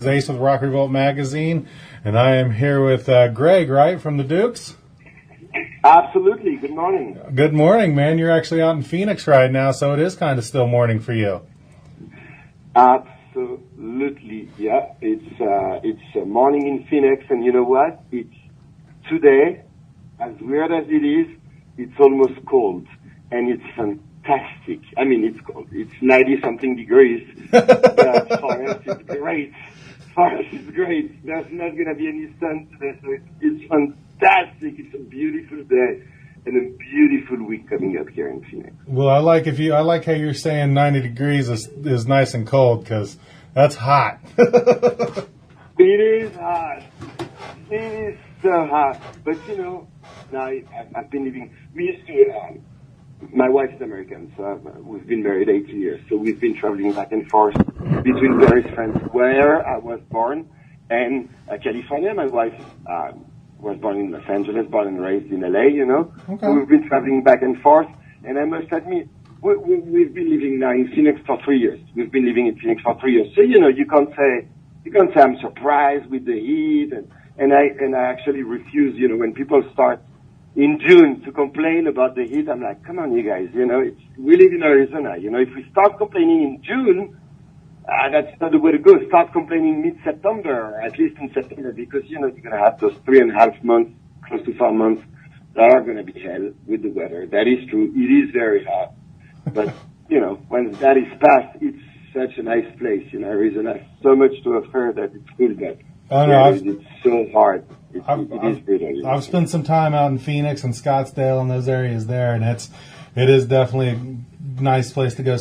Ace with RockRevolt magazine, and I am here with Greg, right, from the Dukes? Absolutely. Good morning. Good morning, man. You're actually out in Phoenix right now, so it is kind of still morning for you. Absolutely, yeah. It's morning in Phoenix, and you know what? It's today, as weird as it is, it's almost cold, and it's fantastic. I mean, it's cold. It's 90-something degrees, but for us, it's great. For us, it's great. There's not going to be any sun today, so it's fantastic. It's a beautiful day and a beautiful week coming up here in Phoenix. Well, I like how you're saying 90 degrees is nice and cold, because that's hot. It is hot. It is so hot. But you know, now I've been living. We used to. My wife's American, so we've been married 18 years. So we've been traveling back and forth between Paris, France, where I was born, and California. My wife was born in Los Angeles, born and raised in LA, you know. Okay. So we've been traveling back and forth, and I must admit, we've been living now in Phoenix for 3 years. We've been living in Phoenix for 3 years. So, you know, you can't say I'm surprised with the heat, and I actually refuse, you know, when people start in June to complain about the heat. I'm like, come on, you guys, you know, we live in Arizona. You know, if we start complaining in June, that's not the way to go. Start complaining mid-September, or at least in September, because, you know, you're going to have those 3.5 months, close to 4 months, that are going to be hell with the weather. That is true. It is very hot. But, you know, when that is past, it's such a nice place. You know, Arizona has so much to offer that it's cool, but it's so hard. It is brutal. I've spent some time out in Phoenix and Scottsdale and those areas there, and it is definitely a nice place to go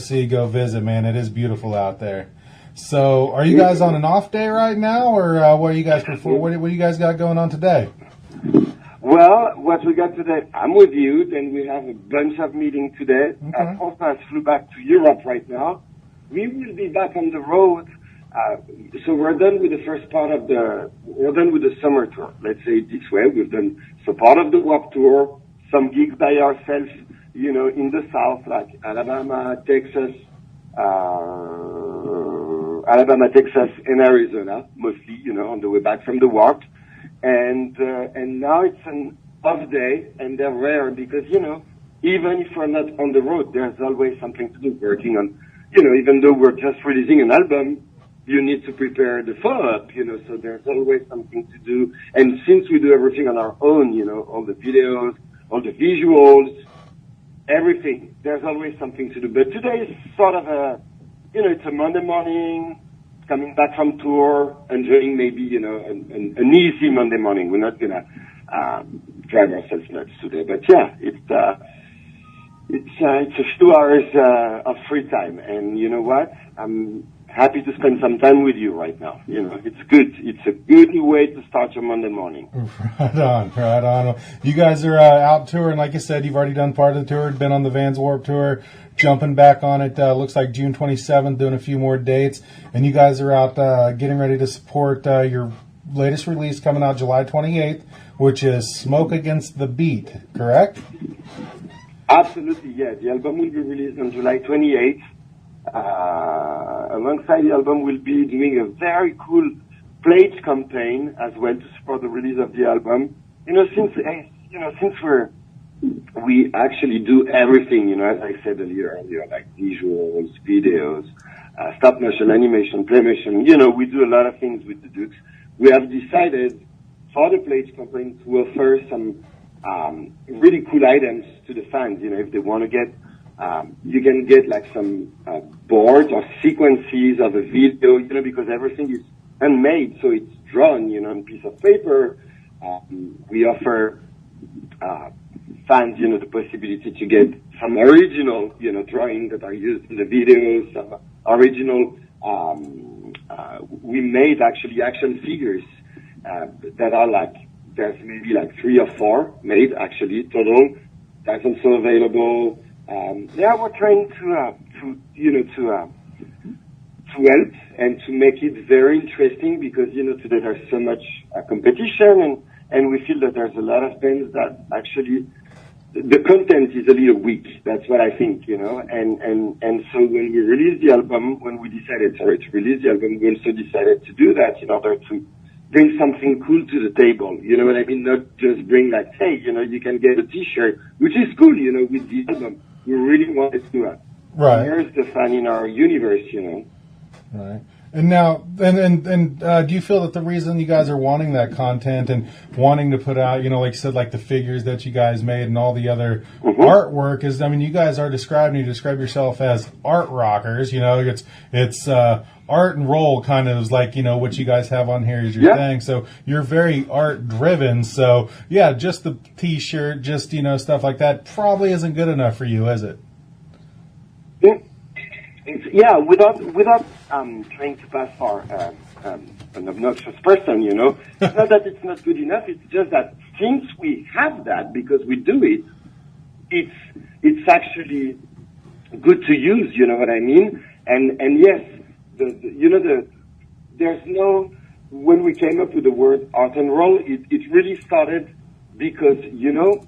visit, man. It is beautiful out there. So, are you guys on an off day right now, or what do you guys prefer? What do you guys got going on today? Well, what we got today, I'm with you. Then we have a bunch of meetings today. Okay. Francois flew back to Europe right now. We will be back on the road. So we're done with the first part of we're done with the summer tour. Let's say it this way. We've done so part of the Warped Tour, some gigs by ourselves, you know, in the South, like Alabama, Texas, and Arizona, mostly, you know, on the way back from the Warped. And now it's an off day, and they're rare because, you know, even if we're not on the road, there's always something to do, working on, you know, even though we're just releasing an album, you need to prepare the follow-up, you know, so there's always something to do. And since we do everything on our own, you know, all the videos, all the visuals, everything, there's always something to do. But today is sort of it's a Monday morning, coming back from tour, enjoying maybe, you know, an easy Monday morning. We're not going to drive ourselves nuts today. But yeah, it's a few hours of free time. And you know what? I'm happy to spend some time with you right now. You know, it's good. It's a good way to start your Monday morning. Right on. You guys are out touring. Like you said, you've already done part of the tour, been on the Vans Warped Tour, jumping back on it. Looks like June 27th, doing a few more dates. And you guys are out getting ready to support your latest release coming out July 28th, which is Smoke Against the Beat, correct? Absolutely, yeah. The album will be released on July 28th. Alongside the album, we'll be doing a very cool plate campaign as well to support the release of the album. You know, since we actually do everything, you know, as I said earlier, like visuals, videos, stop motion, animation, playmation. You know, we do a lot of things with the Dukes. We have decided for the plate campaign to offer some really cool items to the fans. You know, if they want to get you can get like some boards or sequences of a video, you know, because everything is handmade, so it's drawn, you know, on a piece of paper. We offer fans, you know, the possibility to get some original, you know, drawings that are used in the videos, some original, we made actually action figures that are like, there's maybe like 3 or 4 made actually total. That's also available. We're trying to help and to make it very interesting because, you know, today there's so much competition and we feel that there's a lot of bands that actually the content is a little weak. That's what I think, you know. And so when we released the album, when we decided, to release the album, we also decided to do that in order to bring something cool to the table. You know what I mean? Not just bring like, hey, you know, you can get a T-shirt, which is cool, you know, with the album. We really wanted to here's the fan in our universe, you know. Right. And now, do you feel that the reason you guys are wanting that content and wanting to put out, you know, like you said, like the figures that you guys made and all the other artwork is, I mean, you guys are you describe yourself as art rockers, you know, it's art and roll kind of is like, you know, what you guys have on here is your thing. So you're very art driven. So yeah, just the T-shirt, just, you know, stuff like that probably isn't good enough for you, is it? Yeah, without trying to pass for an obnoxious person, you know. It's not that it's not good enough. It's just that since we have that, because we do it, it's actually good to use. You know what I mean? And yes, there's no. When we came up with the word art and roll, it really started because, you know,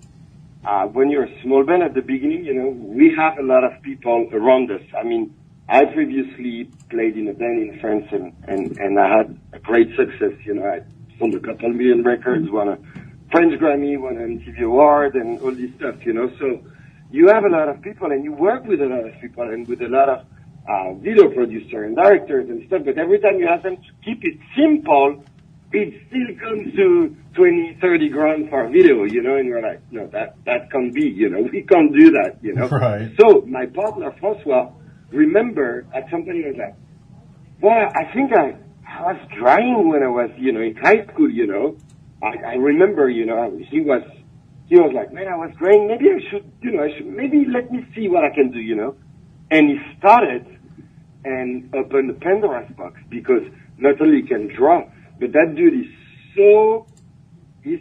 when you're a small band at the beginning, you know, we have a lot of people around us. I mean, I previously played in a band in France and I had a great success. You know, I sold a couple million records, won a French Grammy, won an MTV award, and all this stuff, you know. So you have a lot of people and you work with a lot of people and with a lot of video producers and directors and stuff. But every time you ask them to keep it simple, it still comes to 20, 30 grand for a video, you know, and we're like, no, that can't be, you know, we can't do that, you know. Right. So my partner, Francois, remember at some point he was like, well, I think I was drawing when I was, you know, in high school, you know. I remember, you know, he was like, man, I was drawing, maybe I should, maybe let me see what I can do, you know. And he started and opened the Pandora's box because not only he can draw, but that dude is so, he's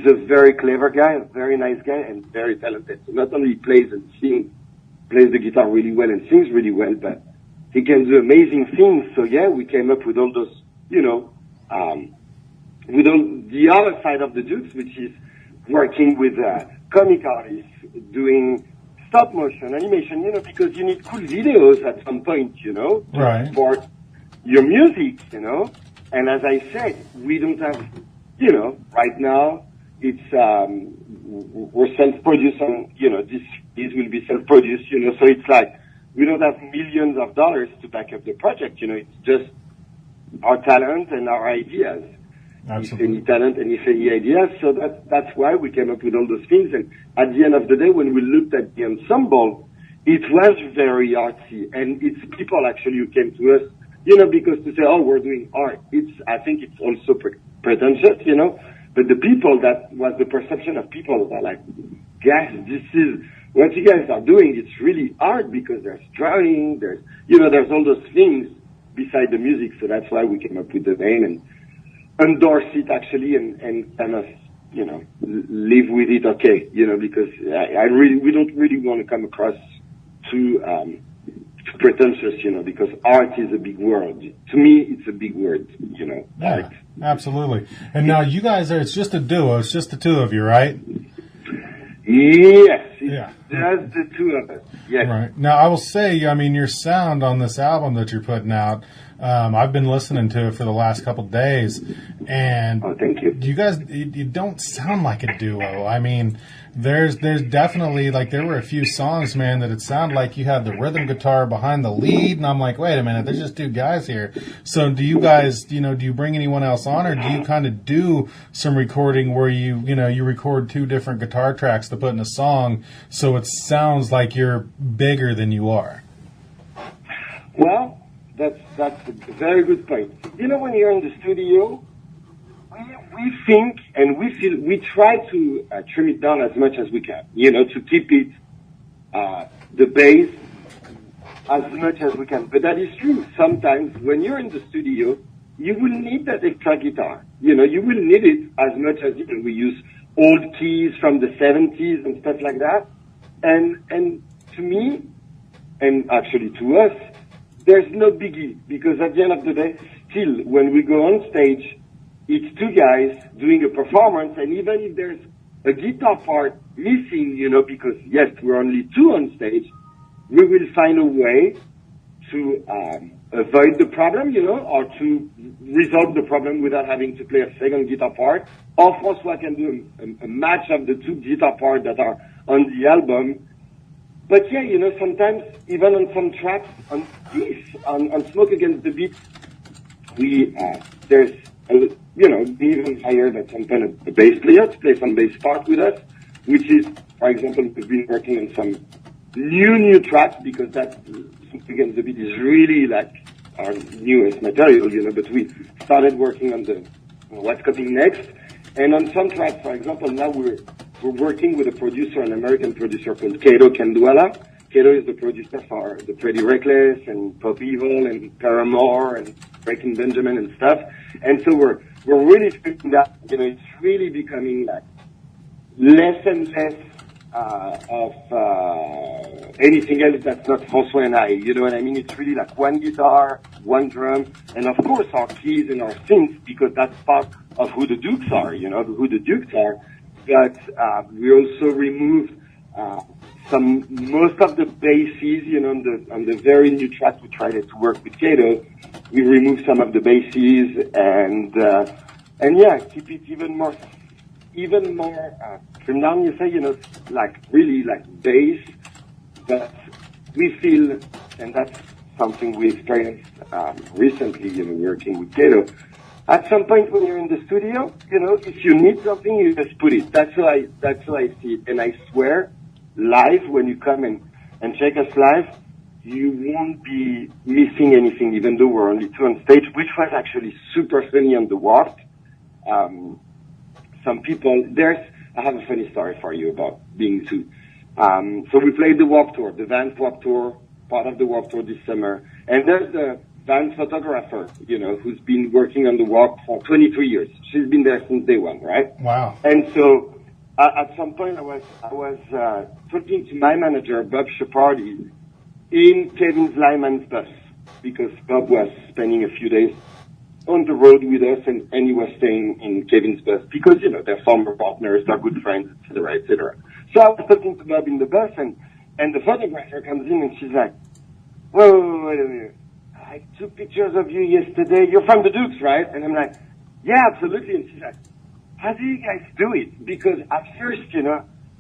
a very clever guy, a very nice guy, and very talented. So not only he plays the guitar really well and sings really well, but he can do amazing things. So yeah, we came up with all those, you know, with all the other side of the Dukes, which is working with comic artists, doing stop motion, animation, you know, because you need cool videos at some point, you know, to support your music, you know. And as I said, we don't have, you know, right now, it's, we're self-produced on, you know, this will be self-produced, you know, so it's like, we don't have millions of dollars to back up the project, you know, it's just our talent and our ideas. Absolutely. If any talent and if any ideas, so that's why we came up with all those things. And at the end of the day, when we looked at the ensemble, it was very artsy, and it's people actually who came to us, you know, because to say, oh, we're doing art, I think it's also pretentious, you know, but the people, that was the perception of people that are like, guys, this is, what you guys are doing, it's really art, because there's drawing, there's all those things beside the music, so that's why we came up with the name and endorse it actually and kind of, you know, live with it, okay, you know, because we don't really want to come across too pretentious, you know, because art is a big word. To me, it's a big word, you know. Yeah, art. Absolutely. And now you guys it's just a duo. It's just the two of you, right? Yes. Yeah. Just the two of us. Yes. Right. Now, I will say, I mean, your sound on this album that you're putting out, I've been listening to it for the last couple of days, and thank you. You guys, you don't sound like a duo. I mean, there's definitely, like, there were a few songs, man, that it sounded like you had the rhythm guitar behind the lead, and I'm like, wait a minute, there's just two guys here. So do you guys, you know, do you bring anyone else on, or do you kind of do some recording where you record two different guitar tracks to put in a song so it sounds like you're bigger than you are? Well, that's a very good point. You know, when you're in the studio, we think and we try to trim it down as much as we can, you know, to keep it, the bass as much as we can. But that is true. Sometimes when you're in the studio, you will need that extra guitar. You know, you will need it as much as, you know, we use old keys from the 70s and stuff like that. And to me, and actually to us, there's no biggie, because at the end of the day, still, when we go on stage, it's two guys doing a performance, and even if there's a guitar part missing, because yes, we're only two on stage, we will find a way to avoid the problem, or to resolve the problem without having to play a second guitar part. Or François can do a match of the two guitar parts that are on the album. But yeah, sometimes even on some tracks, on this, on Smoke Against the Beat, there's even hired at some point a bass player to play some bass part with us, which is, for example, we've been working on some new tracks, because that Smoke Against the Beat is really like our newest material, but we started working on the what's coming next. And on some tracks, for example, now we're working with a producer, an American producer called Kato Kandwala. Kato is the producer for The Pretty Reckless and Pop Evil and Paramore and Breaking Benjamin and stuff. And so we're really feeling that, it's really becoming like less and less of anything else that's not François and I. You know what I mean? It's really like one guitar, one drum, and of course our keys and our synths, because that's part of who the Dukes are, who the Dukes are. But we also removed most of the basses, on the very new track we tried to work with Kato. We removed some of the basses and keep it even more trimmed down, you say, like really like bass. But we feel, and that's something we experienced recently, working with Kato. At some point when you're in the studio, if you need something, you just put it. That's how I see it. And I swear, live, when you come and check us live, you won't be missing anything, even though we're only two on stage, which was actually super funny on the Warped. Some people, I have a funny story for you about being two. So we played the Warped Tour, the Vans Warped Tour, part of the Warped Tour this summer. And there's the Vans photographer, who's been working on the Warped for 23 years. She's been there since day one, right? Wow. And so at some point I was talking to my manager, Bob Shepardi, in Kevin Lyman's bus, because Bob was spending a few days on the road with us, and he was staying in Kevin's bus because, they're former partners, they're good friends, etc., etc. So I was talking to Bob in the bus, and the photographer comes in, and she's like, whoa, wait a minute. I took pictures of you yesterday. You're from the Dukes, right? And I'm like, yeah, absolutely. And she's like, how do you guys do it? Because at first,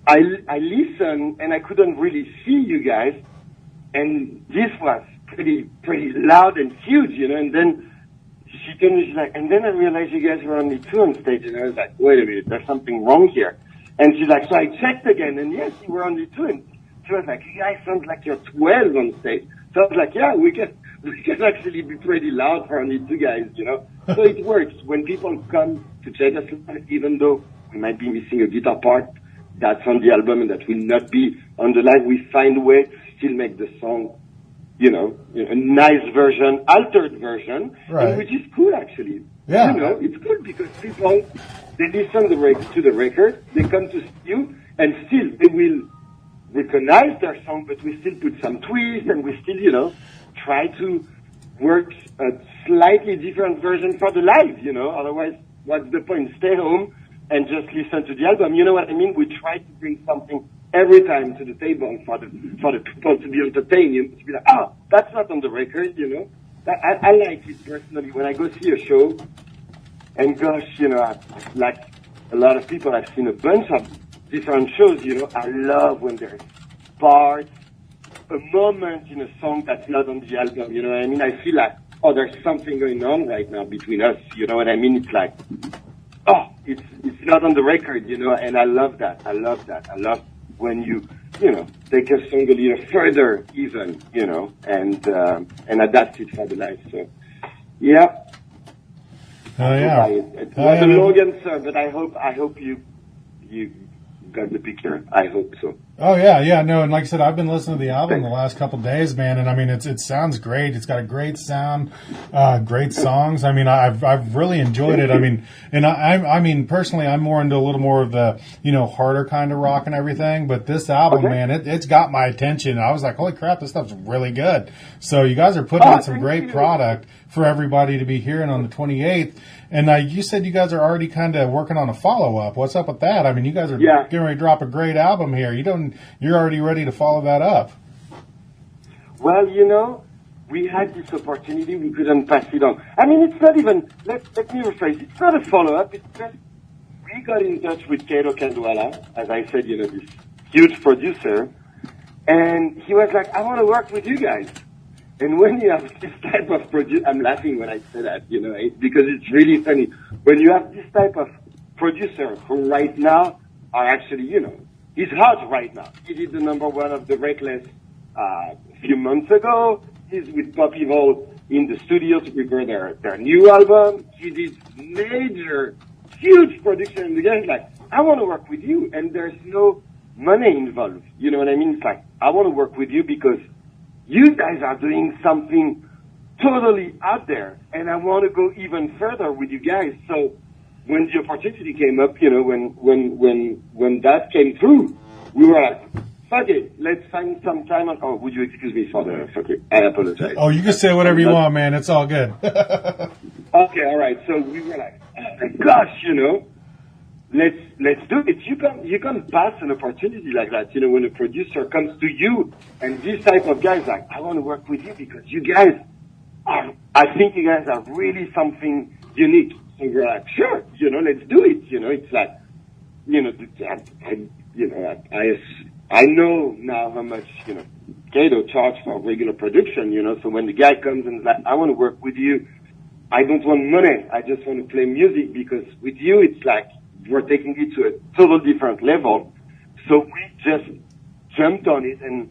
I listened, and I couldn't really see you guys, and this was pretty loud and huge, and then she told me, she's like, and then I realized you guys were only two on stage, and I was like, wait a minute, there's something wrong here. And she's like, so I checked again, and yes, you were only two, and she was like, you guys sound like you're 12 on stage. So I was like, yeah, we can actually be pretty loud for only two guys, So it works. When people come to check us, even though we might be missing a guitar part that's on the album and that will not be on the live, we find a way to still make the song, a nice version, altered version, right. Which is cool actually. Yeah. It's cool because people, they listen to the record, they come to see you, and still they will recognize their song, but we still put some twists, and we still, try to work a slightly different version for the live, otherwise what's the point? Stay home and just listen to the album. You know what I mean? We try to bring something every time to the table for the people to be entertained, to be like, that's not on the record, I like it personally when I go see a show, and gosh, like a lot of people, I've seen a bunch of different shows, I love when there's parts, a moment in a song that's not on the album, you know what I mean? I feel like, there's something going on right now between us, you know what I mean? It's like, it's not on the record, and I love that. I love when you take a song a little further even, and adapt it for the live. So, yeah. Oh, yeah. It was a long answer, but I hope you got the picture. I hope so. Oh yeah, no, and like I said, I've been listening to the album the last couple of days, man, and I mean it sounds great. It's got a great sound, great songs. I mean, I've really enjoyed it. I mean, and I mean personally, I'm more into a little more of the harder kind of rock and everything. But this album, man, it's got my attention. I was like, holy crap, this stuff's really good. So you guys are putting out some great product for everybody to be hearing on the 28th. And you said you guys are already kind of working on a follow-up. What's up with that? I mean, you guys are getting ready to drop a great album here. You're already ready to follow that up. Well, we had this opportunity. We couldn't pass it on. I mean, it's not even, let me rephrase. It's not a follow-up. It's just we got in touch with Kato Kandwala, as I said, this huge producer. And he was like, I want to work with you guys. And when you have this type of producer, I'm laughing when I say that, because it's really funny. When you have this type of producer who right now are actually, he's hot right now. He did the number one of the Reckless a few months ago. He's with RockRevolt in the studio to prepare their new album. He did major, huge production. And the guy's like, I want to work with you. And there's no money involved. You know what I mean? It's like, I want to work with you because you guys are doing something totally out there, and I want to go even further with you guys. So when the opportunity came up, when that came through, we were like, fuck it, let's find some time. Oh, would you excuse me for the fuck it? I apologize. Oh, you can say whatever you want, man. It's all good. Okay, all right. So we were like, oh my gosh, let's do it. You can't pass an opportunity like that. When a producer comes to you and this type of guys like, I want to work with you because you guys I think you guys are really something unique. So we're like, sure, let's do it. It's like, I know now how much, Kato charged for regular production, so when the guy comes and is like, I want to work with you, I don't want money. I just want to play music because with you, it's like, we're taking it to a total different level. So we just jumped on it and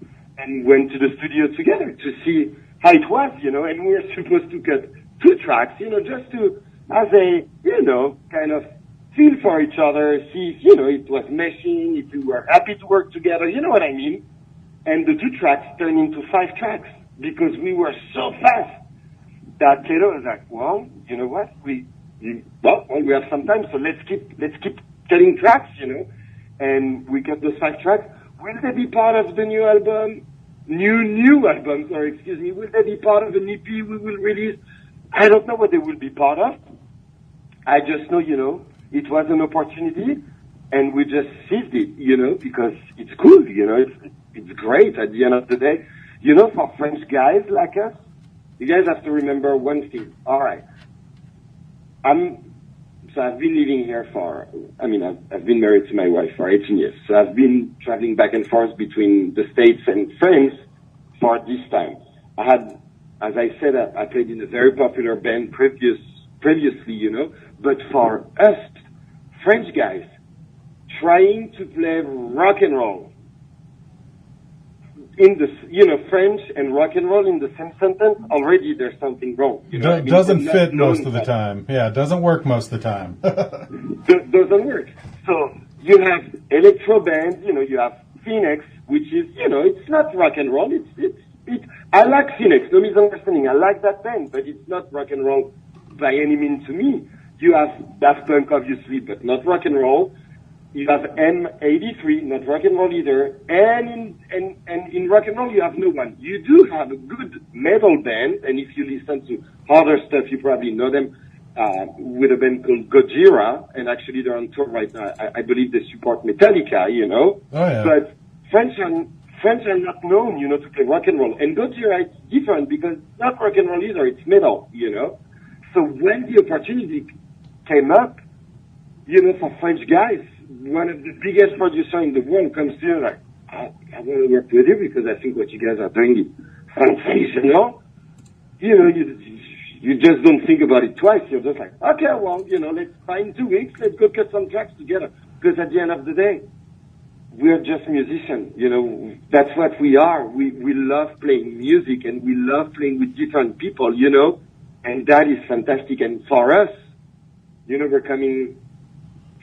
went to the studio together to see how it was, and we were supposed to cut 2 tracks, just to, as a, kind of feel for each other, see if, it was meshing, if we were happy to work together, you know what I mean? And the 2 tracks turned into 5 tracks because we were so fast that Kato was like, well, you know what? We have some time, so let's keep cutting tracks, and we cut those 5 tracks. Will they be part of the new album? New album, sorry, excuse me. Will they be part of an EP we will release? I don't know what they will be part of. I just know, it was an opportunity, and we just seized it, because it's cool, it's great at the end of the day. For French guys like us, you guys have to remember one thing. All right. So I've been living here I've been married to my wife for 18 years. So I've been traveling back and forth between the States and France for this time. I had, as I said, I played in a very popular band previously, but for us, French guys, trying to play rock and roll in the, French and rock and roll in the same sentence, already there's something wrong. It doesn't fit most of the time. Yeah, it doesn't work most of the time. Doesn't work. So you have electro bands, you have Phoenix, which is, it's not rock and roll. I like Phoenix, no misunderstanding. I like that band, but it's not rock and roll by any means to me. You have Daft Punk, obviously, but not rock and roll. You have M83, not rock and roll either, and in rock and roll you have no one. You do have a good metal band, and if you listen to other stuff, you probably know them, with a band called Gojira, and actually they're on tour right now. I believe they support Metallica, Oh, yeah. But French are not known, to play rock and roll. And Gojira is different because it's not rock and roll either, it's metal, So when the opportunity came up, for French guys, one of the biggest producers in the world comes to you like, I want to work with you because I think what you guys are doing is sensational. You just don't think about it twice. You're just like, okay, well, let's find 2 weeks. Let's go cut some tracks together. Because at the end of the day, we're just musicians. That's what we are. We love playing music and we love playing with different people, and that is fantastic. And for us, we're coming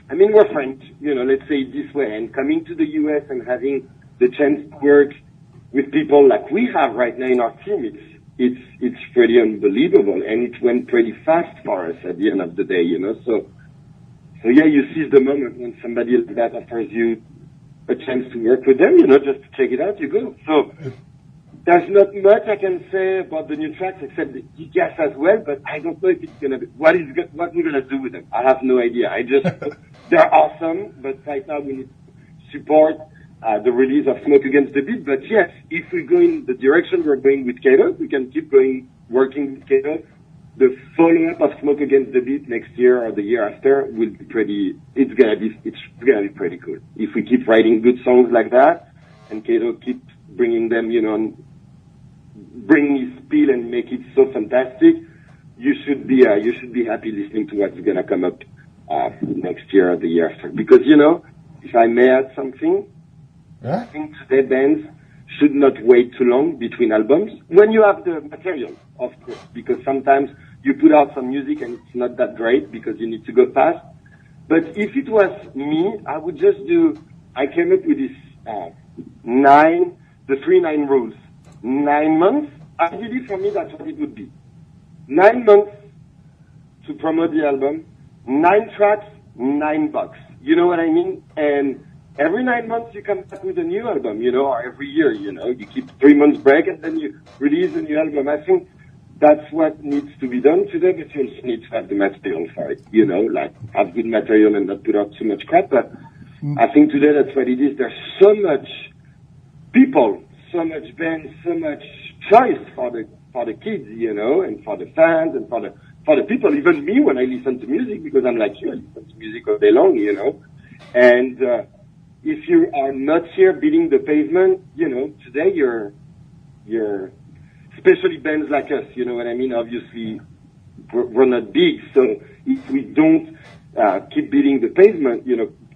I mean, we're French, let's say it this way, and coming to the U.S. and having the chance to work with people like we have right now in our team, it's pretty unbelievable, and it went pretty fast for us at the end of the day, So yeah, you seize the moment when somebody like that offers you a chance to work with them, just to check it out, you go. So there's not much I can say about the new tracks except the gas as well, but I don't know if it's gonna be what we're gonna do with them. I have no idea. They're awesome, but right now we need to support the release of Smoke Against the Beat. But yes, if we go in the direction we're going with Kato, we can keep working with Kato. The follow-up of Smoke Against the Beat next year or the year after will be it's gonna be pretty cool. If we keep writing good songs like that, and Kato keeps bringing them, bring his spiel and make it so fantastic, you should be happy listening to what's gonna come up next year or the year after. Because if I may add something, yeah. I think today bands should not wait too long between albums when you have the material, of course, because sometimes you put out some music and it's not that great because you need to go fast. But if it was me, I would just I came up with this 3-9 rules. 9 months, ideally for me, that's what it would be. 9 months to promote the album, 9 tracks, $9. You know what I mean? And every 9 months you come back with a new album, or every year, you keep 3 months break and then you release a new album. I think that's what needs to be done today, but you also need to have the material for it, like have good material and not put out too much crap. But I think today that's what it is. There's so much people, so much bands, so much choice for the kids, and for the fans and for the people. Even me when I listen to music, because I'm like you, I listen to music all day long, And if you are not here beating the pavement, today you're especially bands like us, you know what I mean? Obviously, we're not big, so if we don't keep beating the pavement,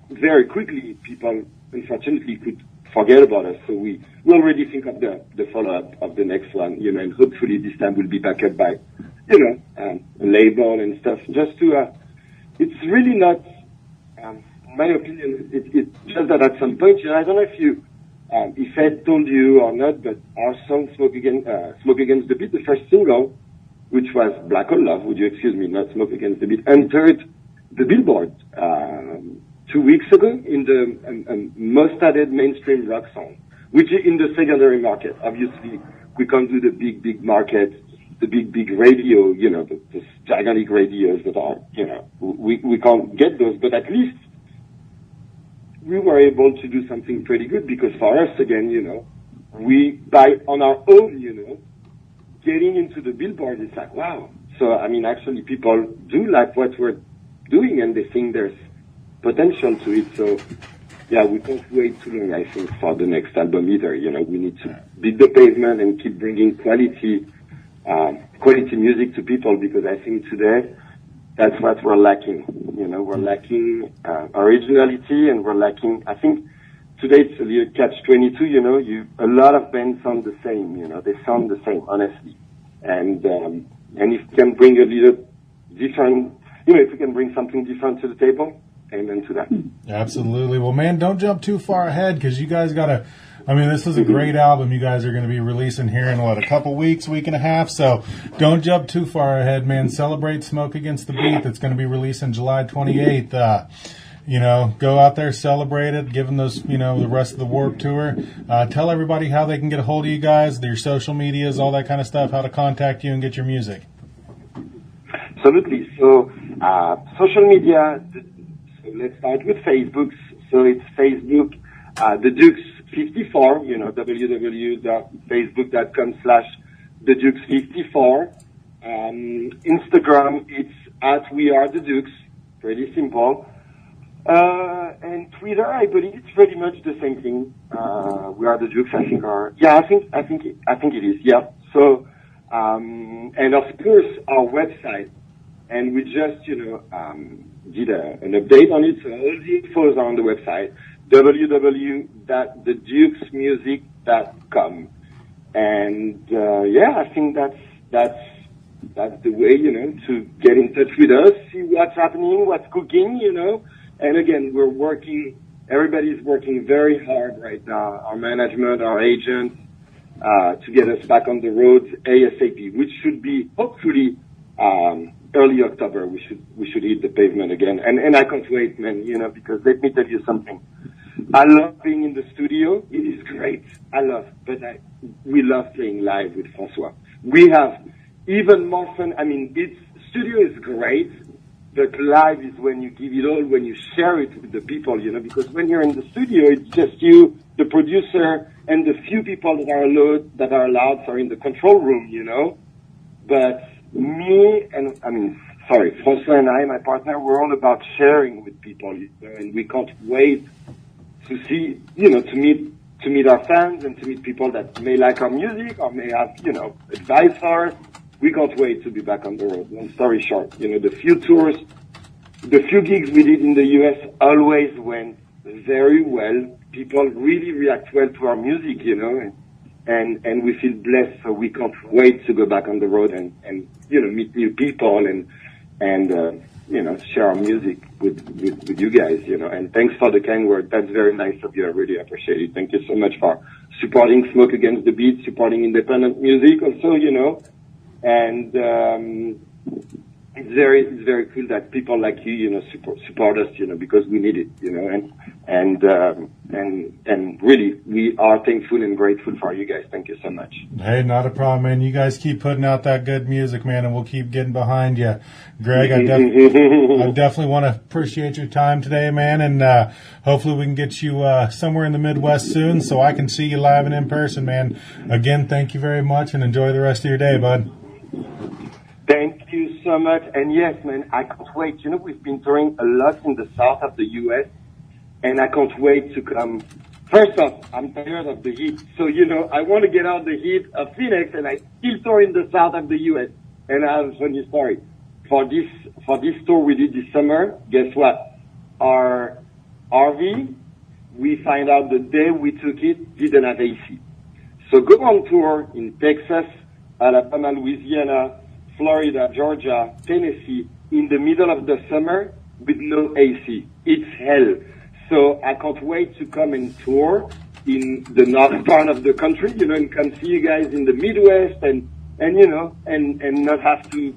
very quickly people, unfortunately, could forget about us. So we already think of the follow-up of the next one, and hopefully this time we'll be backed up by, a label and stuff. Just to, it's really not, in my opinion, it's just that at some point, I don't know if Ed told you or not, but our song Smoke Against the Beat, the first single, which was Black or Love, would you excuse me, not Smoke Against the Beat, entered the Billboard 2 weeks ago in the most added mainstream rock song, which is in the secondary market. Obviously, we can't do the big market, the big radio, the gigantic radios that are, we can't get those, but at least we were able to do something pretty good because for us, again, we, on our own, getting into the Billboard, it's like, wow. So, actually people do like what we're doing and they think there's potential to it. So, yeah, we can't wait too long, I think, for the next album either. We need to beat the pavement and keep bringing quality music to people because I think today that's what we're lacking. We're lacking originality and we're lacking, I think today it's a little catch-22, a lot of bands sound the same, they sound the same, honestly. And if we can bring a little different, if we can bring something different to the table, amen to that. Absolutely. Well, man, don't jump too far ahead because you guys got to, this is a great album you guys are going to be releasing here in, a couple weeks, week and a half. So don't jump too far ahead, man. Celebrate Smoke Against the Beat. That's going to be released on July 28th. Go out there, celebrate it, give them those, the rest of the Warped Tour. Tell everybody how they can get a hold of you guys, your social medias, all that kind of stuff, how to contact you and get your music. Absolutely. So social media, so let's start with Facebook. So it's Facebook, The Dukes 54, www.facebook.com/The Dukes 54. Instagram, it's @We Are The Dukes. Pretty simple. And Twitter, I believe it's pretty much the same thing. We Are The Dukes, I think I think it is. Yeah. So, and of course our website, and we just, did an update on it. So all the infos are on the website, www.thedukesmusic.com. And, I think that's the way, to get in touch with us, see what's happening, what's cooking, And again, everybody's working very hard right now, our management, our agents, to get us back on the road ASAP, which should be hopefully early October. We should hit the pavement again. And I can't wait, man, because let me tell you something. I love being in the studio. It is great. We love playing live with François. We have even more fun. I mean, studio is great, but live is when you give it all, when you share it with the people, because when you're in the studio, it's just you, the producer, and the few people that are allowed are in the control room, But François and I, my partner, we're all about sharing with people, and we can't wait to see, to meet our fans and to meet people that may like our music or may have, advice for us. We can't wait to be back on the road. Long story short, the few gigs we did in the US always went very well. People really react well to our music, and we feel blessed, so we can't wait to go back on the road and meet new people and share our music with you guys, and thanks for the kind word. That's very nice of you. I really appreciate it. Thank you so much for supporting Smoke Against the Beat, supporting independent music also, and it's very cool that people like you, support us, because we need it, and really we are thankful and grateful for you guys. Thank you so much. Hey, not a problem, man. You guys keep putting out that good music, man, and we'll keep getting behind you. Greg, I definitely want to appreciate your time today, man, and hopefully we can get you somewhere in the Midwest soon so I can see you live and in person, man. Again, thank you very much, and enjoy the rest of your day, bud. Thank you so much. And yes, man, I can't wait. We've been touring a lot in the south of the U.S., and I can't wait to come. First off, I'm tired of the heat. So, I want to get out the heat of Phoenix, and I still tour in the south of the U.S. And I have a funny story. For this tour we did this summer, guess what? Our RV, we find out the day we took it, didn't have AC. So go on tour in Texas, Alabama, Louisiana, Florida, Georgia, Tennessee, in the middle of the summer with no AC. It's hell. So I can't wait to come and tour in the north part of the country, and come see you guys in the Midwest and not have to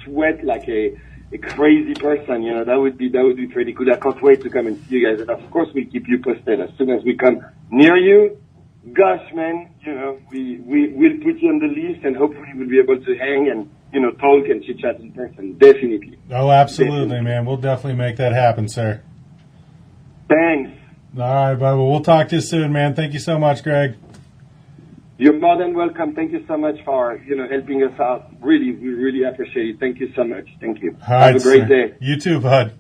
sweat like a crazy person. That would be pretty cool. I can't wait to come and see you guys. And of course we'll keep you posted as soon as we come near you. Gosh, man, we'll put you on the list, and hopefully we'll be able to hang and, talk and chit-chat in person. Definitely. Oh, absolutely, definitely. Man. We'll definitely make that happen, sir. Thanks. All right, bud. Well, we'll talk to you soon, man. Thank you so much, Greg. You're more than welcome. Thank you so much for, helping us out. Really, we really appreciate it. Thank you so much. Thank you. All right, have a great day. You too, bud.